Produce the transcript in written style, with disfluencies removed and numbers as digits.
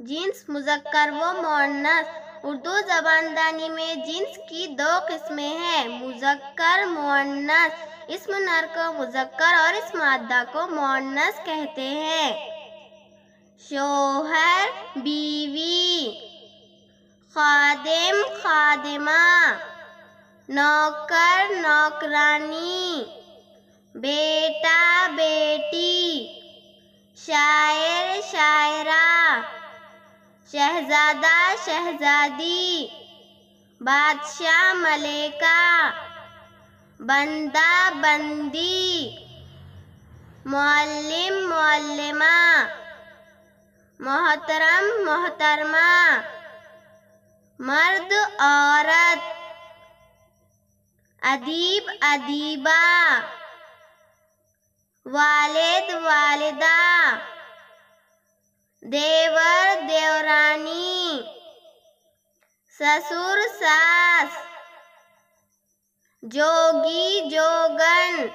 جنس مذکر و مؤنث۔ اردو زبان دانی میں جنس کی دو قسمیں ہیں، مذکر مؤنث۔ اسم نر کو مذکر اور اسم مؤدہ کو مؤنث کہتے ہیں۔ شوہر بیوی، خادم خادمہ، نوکر نوکرانی، بیٹا بیٹی، شاعر شاعرہ، شہزادہ شہزادی، بادشاہ ملکہ، بندہ بندی، معلم معلمہ، محترم محترمہ، مرد عورت، ادیب ادیبہ، والد والدہ، دیور دیورانی، سسر ساس، جوگی جوگن۔